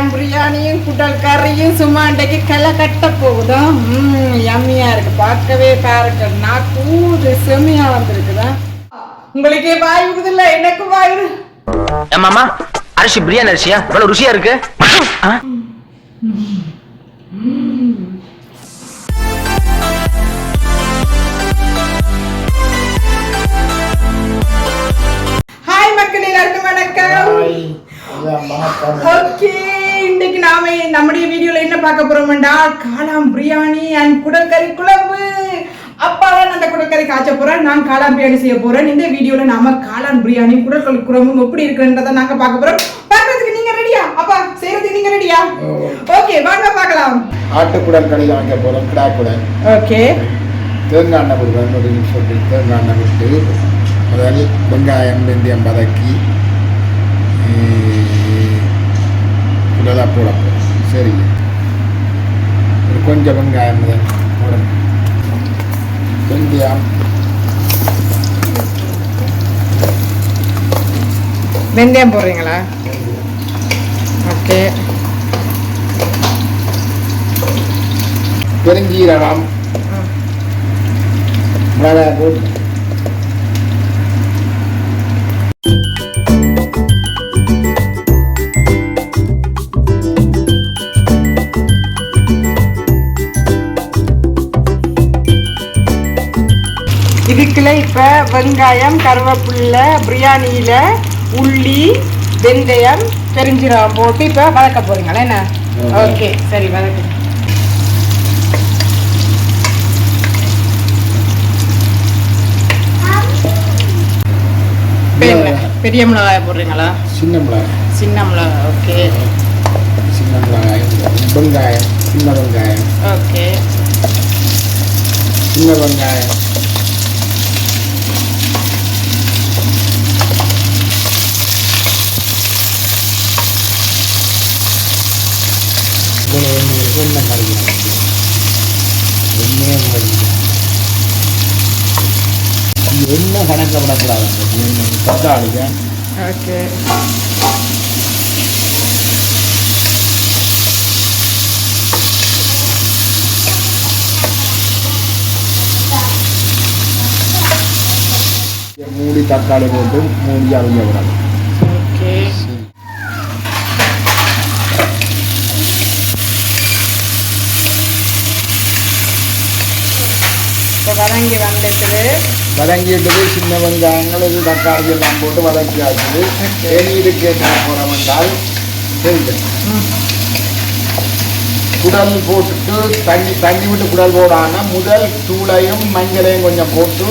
காளான் பிரியாணியும் குடல் கறியும் சும்மா இன்றைக்கு களை கட்ட போகுதா. யம்மியா இருக்கு, பார்க்கவே பாருங்க நாக்கு செம்மையா வந்திருக்குதா. உங்களுக்கே வாய் விடுதில்ல, எனக்கு வாய் விடு. மாமா அரிசி பிரியாணி அரிசியா இவ்வளவு ருசியா இருக்கு. ஹாய் மக்கள், எல்லாருக்கும் வணக்கம். ஓகே, இன்னைக்கு நாம நம்முடைய வீடியோல என்ன பார்க்க போறோம்டா, காளான் பிரியாணி அண்ட் குடல்கறி குழம்பு. அப்பா அந்த குடல்கறி காய்ச்ச போறேன், நான் காளான் பிரியாணி செய்ய போறேன். இந்த வீடியோல நாம காளான் பிரியாணி குடல்கறி குழம்பு எப்படி இருக்குன்றதை நாங்க பார்க்க போறோம். பார்க்கிறதுக்கு நீங்க ரெடியா? அப்பா செய்யறதுக்கு நீங்க ரெடியா? ஓகே, வாங்க பார்க்கலாம். ஆட்டுக்குடல் கடையில் வாங்க போறோம், கிடாக்குடல். ஓகே, தேங்காய் எண்ணெய் கொடுக்குறேன், ஒரு நிமிஷம் தேங்காய் எண்ணெய் விட்டு முதல் வெங்காயம் வெந்தயம் வதக்கி குடலாக போட போகிறோம். சரிங்க, ஒரு கொஞ்சம் வெங்காயம் முதல் போடணும், வெந்தயம் வெந்தயம் போடுறீங்களா? ஓகே, பெருஞ்சீரகம் மிளகாய் போட்டு இதுக்குள்ள இப்ப வெங்காயம் கருவேப்பிலை பிரியாணியில உள்ளி வெந்தயம் பெருஞ்சீரகம் போட்டு இப்ப வதக்க போறீங்களா என்ன? ஓகே சரி, வதக்கு. பெரிய மிளகாய் போடுறீங்களா? சின்ன மிளகாய். சின்ன மிளகாய். ஓகே, சின்ன மிளகாய், வெங்காயம், சின்ன வெங்காயம். ஓகே, சின்ன வெங்காயம், எண்ணெய் கறிக்கணும், எண்ணெய் எண்ணெய் கணக்கப்படக்கூடாது. தக்காளிங்க. ஓகே, மூடி தக்காளி போட்டு மூடி அவிய விடணும். ஓகே, வதங்கி வந்துட்டு வதங்கிட்டு சின்ன வெங்காயங்கள் இது தக்காளி எல்லாம் போட்டு வதக்கியாச்சு. இதுக்கு என்ன போகிறோம் என்றால் சரிங்க, குடல் போட்டுட்டு தண்ணி விட்டு குடல் போடாமல் முதல் தூளையும் மஞ்சளையும் கொஞ்சம் போட்டு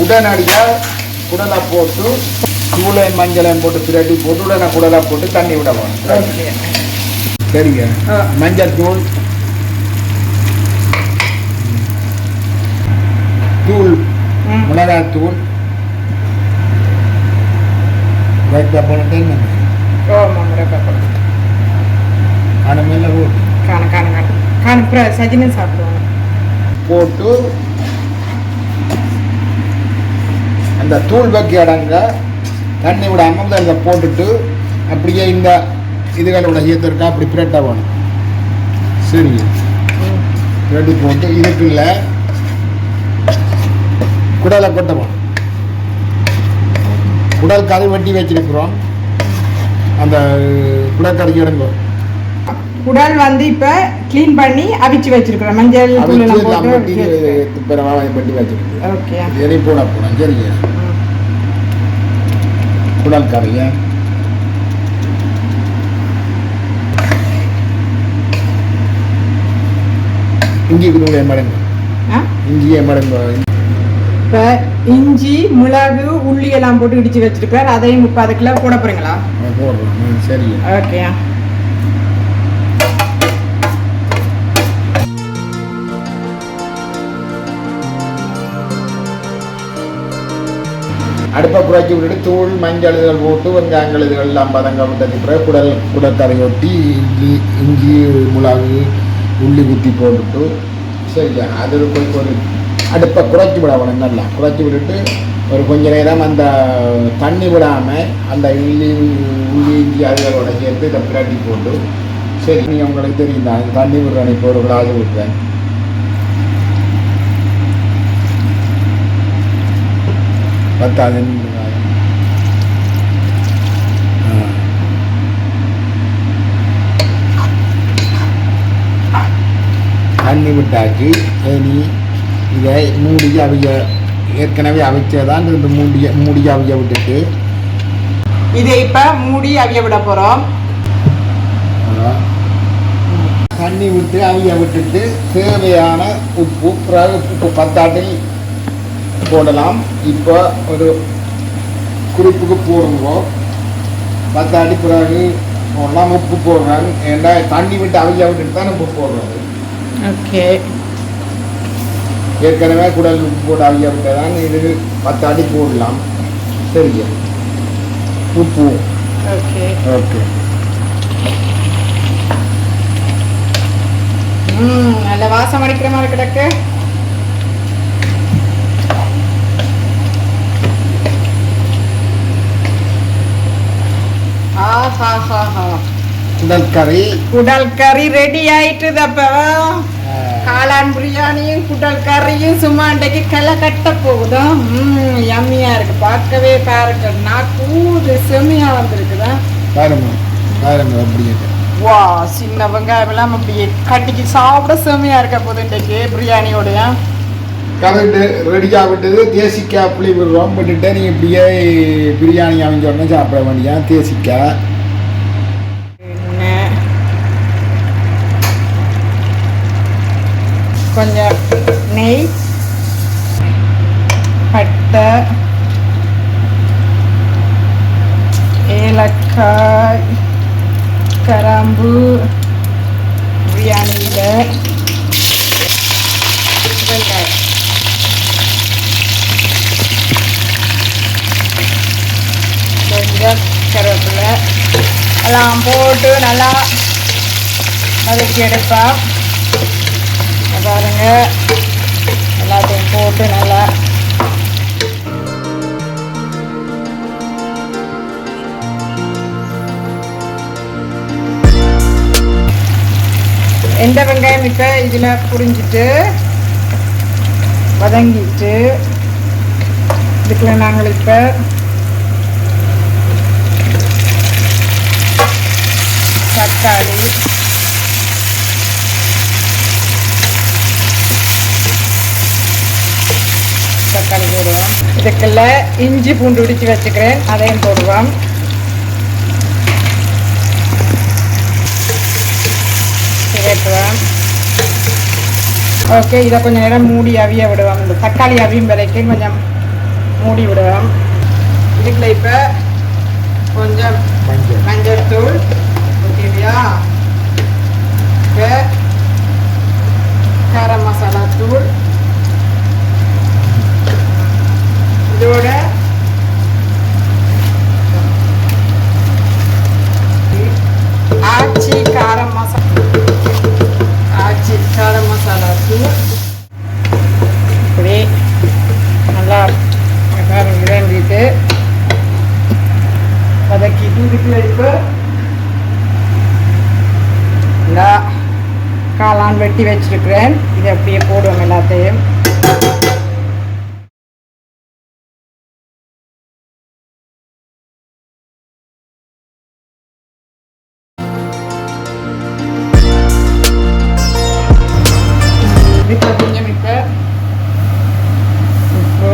உடனடியாக குடலை போட்டு தூளையும் மஞ்சளையும் போட்டு பிரட்டி போட்டு உடனே குடலை போட்டு தண்ணி விட வேணும். சரிங்க, மஞ்சள் தூள், தூள், மிளகாய் தூள் வைக்க போட்டு சஜினு சாப்பிடுவாங்க போட்டு அந்த தூள் வைக்க இடங்க தண்ணி விடாமல் அதை போட்டுட்டு அப்படியே இந்த இதுகளோட ஈர்த்திருக்கா அப்படி பிரட்ட வேணும். சரிங்க, பிரட்டி போட்டு இதுக்குள்ள குடலை கொட்ட போகணும். குடல் கறி வெட்டி வச்சிருக்கிறோம், அந்த குடல் கறிக்கு இடங்க குடல் வந்து இப்ப கிளீன் பண்ணி அவிச்சு வச்சிருக்கிறோம். மஞ்சள் வெட்டி வச்சிருக்கோம். ஓகே, எரி போட போனோம். சரிங்க, குடல் கறிய இஞ்சி மடங்கு, இஞ்சியை மடங்கு. இப்போ இஞ்சி மிளகு உள்ளி எல்லாம் போட்டு இடிச்சு வச்சிருக்கார், அதையும் 30 கிலோ போட போறீங்களா? போடுறோம். சரி, ஓகே. அடுப்பை குறைச்சி விட்டுட்டு தூள் மஞ்சள் இதுகள் போட்டு வெங்காயங்கள் இதுகள் எல்லாம் பதங்க விட்டதுக்கு பிறகு குடக்கறி ஒட்டி இஞ்சி மிளகு உள்ளி குத்தி போட்டுட்டு சரிங்க, அது கொஞ்சம் ஒரு அடுப்பை குறைச்சி விடணும். நல்லா குறைச்சி விட்டுட்டு ஒரு கொஞ்ச நேரம் அந்த தண்ணி விடாமல் அந்த உள்ளி இஞ்சி அதுகளோட சேர்த்து இதை பிரட்டி போட்டு சரி, நீ உங்களுக்கு தெரியும் தான் தண்ணி விடுறேன், இப்போ ஒரு கிளாஸ் விட்டுறேன். பத்தாது தண்ணி விட்டாச்சு. நீ இதை மூடி அவிய ஏற்கனவே அவிச்சதான் இந்த மூடி அவிய விட்டுட்டு இதை இப்போ மூடி அவிய விட போகிறோம். தண்ணி விட்டு அவிய விட்டுட்டு தேவையான உப்பு, பிறகு உப்பு பத்தாட்டில் போடலாம். இப்போ ஒரு குறிப்புக்கு போடுவோம். பத்தாட்டி பிறகு போடலாம். உப்பு போடுறாங்க, ஏன்னா தண்ணி விட்டு அவிய விட்டுட்டு தான் உப்பு போடுறது. ஓகே, ஏற்கனவே குடல் உப்பு போட்டு அவிய விட்டதான் இது பத்தாட்டி போடலாம். சரியா? உப்பு ஓகே ஓகே. நல்ல வாசம் அடிக்கிற மாதிரி கிடக்கு. குடல் கறி ரெடி ஆயிட்டுதப்ப. காளான் பிரியாணியும் குடல் கறியும் சும்மா அன்றைக்கு களை கட்ட போகுதும். யம்மியா இருக்கு, பார்க்கவே பாருங்க. நாக்கு செம்மையா வந்திருக்குதா பாருங்க பாருங்க. அப்படியே வா, சின்ன வெங்காயம் எல்லாம் அப்படியே கட்டிக்கு சாப்பிட செம்மையா இருக்க போகுது இன்றைக்கு பிரியாணியோடைய. கரெக்டு ரெடியாக விட்டது. தேசிக்காய் புளி விடுறோம் விட்டுட்டு நீ இப்படியே பிரியாணி அமைஞ்சோடனே சாப்பிட வேண்டியா. தேசிக்காய் கொஞ்சம் நெய், பட்டை, ஏலக்காய், கிராம்பு, பிரியாணியில் வெங்காயம், கொஞ்சம் கருவேப்பிலை எல்லாம் போட்டு நல்லா வதக்கி எடுப்பேன். பாருங்க, எல்லாத்தையும் போட்டு நல்லா எந்த வெங்காயம் இப்போ இதில் புரிஞ்சிட்டு வதங்கிட்டு இதுக்குள்ள நாங்கள் இப்போ தக்காளி, தக்காளி போடுவோம். இதுக்குள்ள இஞ்சி பூண்டு உடிச்சு வச்சுக்கிறேன், அதையும் போடுவோம். சேர்த்துவோம். ஓகே, இதை கொஞ்சம் நேரம் மூடி அவிய விடுவோம். இந்த தக்காளி அவியும் வரைக்கும் கொஞ்சம் மூடி விடுவோம். இதுக்குள்ள இப்போ கொஞ்சம் மஞ்சள் தூள் ஓகேவியா, இப்போ கரம் மசாலா தூள், இதோட ஆச்சி காரம் மசாலா தூள். இப்படி நல்லா விளம்பிட்டு வதக்கிட்டு இதுக்குள்ள இப்போ நல்லா காளான் வெட்டி வச்சிருக்கிறேன். இதை அப்படியே போடுவோம் எல்லாத்தையும். இப்போ கொஞ்சம் இப்போ உப்பு,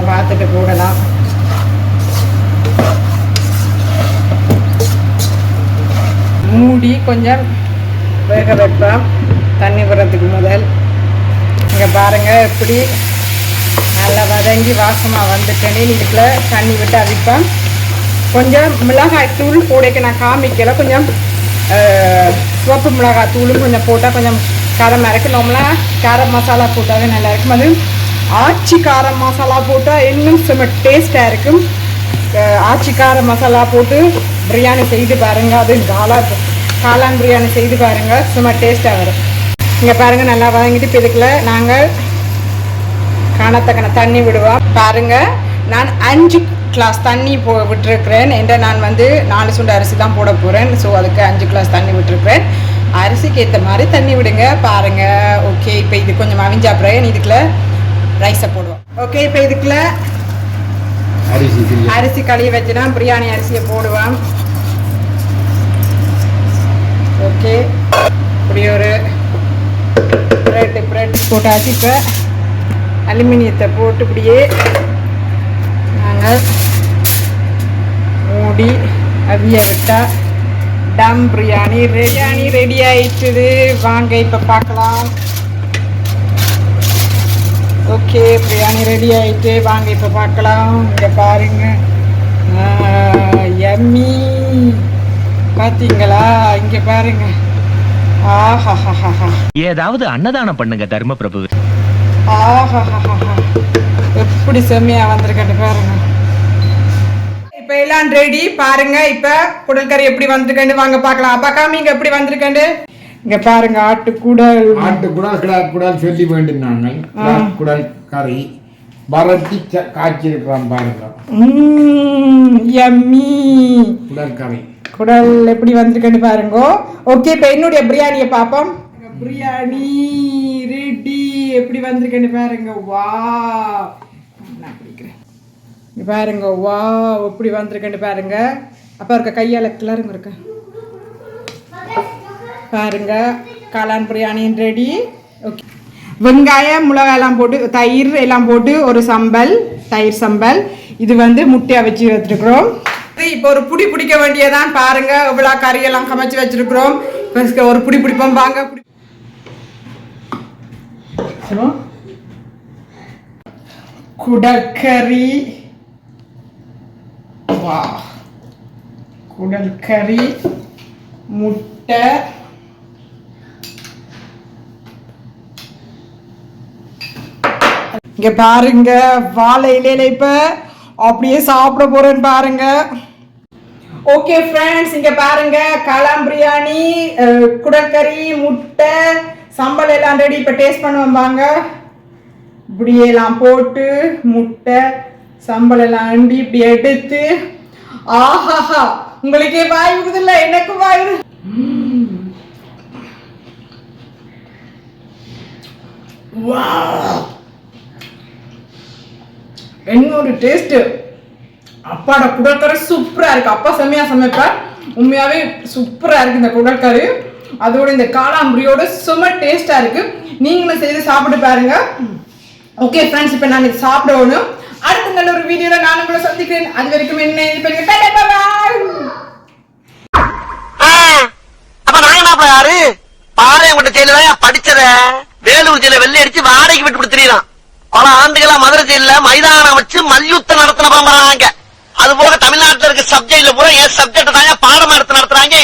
பார்த்துட்டு போடலாம். மூடி கொஞ்சம் வேக வைப்போம் தண்ணி விடுறதுக்கு முதல். இங்கே பாருங்கள் எப்படி நல்லா வதங்கி வாசமாக வந்துட்டேனே. இதுக்குள்ள தண்ணி விட்டு அவிப்போம். கொஞ்சம் மிளகாய் தூள் போடைக்க நான் காமிக்கலை. கொஞ்சம் சிவப்பு மிளகாய் தூளும் கொஞ்சம் போட்டால் கொஞ்சம் காரமாக இருக்குது. நம்மளாம் காரம் மசாலா போட்டாவே நல்லா இருக்கும். அது ஆச்சி காரம் மசாலா போட்டால் இன்னும் செம்ம டேஸ்ட்டாக இருக்கும். ஆச்சி காரம் மசாலா போட்டு பிரியாணி செய்து பாருங்கள். அது காளான் பிரியாணி செய்து பாருங்கள், சும்மா டேஸ்ட்டாக வரும். இங்கே பாருங்கள் நல்லா வதங்கிட்டு இப்போ இதுக்குள்ள நாங்கள் காணத்தக்கன தண்ணி விடுவோம். பாருங்கள், நான் 5 கிளாஸ் தண்ணி விட்டுருக்கிறேன். என்ற நான் வந்து 4 சுண்டு அரிசி தான் போட போகிறேன். ஸோ அதுக்கு 5 கிளாஸ் தண்ணி விட்டுருக்கிறேன். அரிசிக்கு ஏற்ற மாதிரி தண்ணி விடுங்க பாருங்கள். ஓகே, இப்போ இது கொஞ்சம் அவிஞ்சா அப்புறம் இதுக்குள்ள ரைஸை போடுவோம். ஓகே, இப்போ இதுக்குள்ள அரிசி கழுவி வச்சுனா பிரியாணி அரிசியை போடுவேன். ஓகே, இப்படி ஒரு பிரெட் போட்டாச்சு. இப்போ அலுமினியத்தை போட்டு இப்படியே நாங்கள் மூடி அவிய விட்டால் டம் பிரியாணி ரெடி ஆயிடுச்சுது. வாங்க இப்போ பார்க்கலாம். ஓகே, பிரியாணி ரெடி ஆயிட்டு வாங்க இப்போ பார்க்கலாம். இங்கே பாருங்க, யம்மி பார்த்தீங்களா? இங்கே பாருங்க. ஆஹாஹாஹா, ஏதாவது அன்னதானம் பண்ணுங்க தர்ம பிரபு. ஆஹாஹாஹா, எப்படி செம்மையா வந்திருக்கட்டு பாருங்க. இப்ப எல்லாம் ரெடி பாருங்க. இப்ப குடல் கறி எப்படி வந்திருக்கேன்னு வாங்க பார்க்கலாம். பார்க்காம இங்க எப்படி வந்திருக்கேன்னு இங்க பாருங்க. ஆட்டுக்குடல் குடல் சொல்லி வேண்டினாங்க. குடல் கறி வரட்டி காய்ச்சிருக்கிறோம் பாருங்க. யம்மி குடல் கறி குடல் எப்படி வந்திருக்கேன்னு பாருங்க. ஓகே, இப்ப என்னுடைய பிரியாணியை பார்ப்போம். பிரியாணி ரெடி எப்படி வந்திருக்கேன்னு பாருங்க. வா, நான் பிடிக்கிறேன். பாருங்க, வா எப்படி வந்திருக்கேன்னு பாருங்க. அப்போ இருக்க கையால் கிளறுங்க இருக்க பாருங்க. காளான் பிரியாணி ரெடி. ஓகே, வெங்காயம் மிளகாயெல்லாம் போட்டு தயிர் எல்லாம் போட்டு ஒரு சம்பல், தயிர் சம்பல். இது வந்து முட்டையை வச்சு வச்சுருக்குறோம். இப்போ ஒரு புடி பிடிக்க வேண்டியதான் பாருங்க. இவ்வளோ கறியெல்லாம் சமைச்சு வச்சிருக்கிறோம். ஒரு புடி பிடிப்போம் வாங்க. குடல் கறி, வா, குடல் கறி, முட்டை, இங்க பாருங்க. வாழை இலையில இப்ப அப்படியே சாப்பிட போறேன்னு பாருங்க. ஓகே ஃப்ரெண்ட்ஸ், இங்க பாருங்க. காளான் பிரியாணி, குடல் கறி, முட்டை, சம்பல் எல்லாம் ரெடி. இப்ப டேஸ்ட் பண்ணுவோம் வாங்க. இப்படியெல்லாம் போட்டு முட்டை சம்பல் எல்லாம் அண்டி இப்படி எடுத்து, ஆஹாஹா, உங்களுக்கே வாய் விடுதில்ல, எனக்கு வாய். என்னோட டேஸ்ட். அப்பாட குடல்கறி சூப்பரா இருக்கு. அப்பா செம்மையா சமைப்பார். உண்மையாவே சூப்பரா இருக்கு இந்த குடல்கறி. அதோட இந்த காளாம்பிரியோட சும்மா டேஸ்டா இருக்கு. நீங்களும் செய்து சாப்பிட்டு பாருங்க. ஓகே ஃப்ரெண்ட்ஸ், இப்போ நான் இது சாப்பிடணும். அடுத்த நல்ல ஒரு வீடியோல நான் உங்களை சந்திக்கிறேன். அது வரைக்கும் என்ன அப்ப நாங்க யாரு பாளையங்கோட்டை ஜெயில படிச்சத வேலூர் ஜெயில வெள்ளை அடிச்சு வாடகைக்கு விட்டு கொடுத்துறான். பல ஆண்டுகளா மதுரை ஜெயில மைதானம் வச்சு மல்யுத்தம் நடத்தின பரம்பராங்க. அது போக தமிழ்நாட்டில் இருக்க சப்ஜெக்ட்ல பூரா என் சப்ஜெக்ட் தாங்க பாடம் எடுத்து நடத்துறாங்க.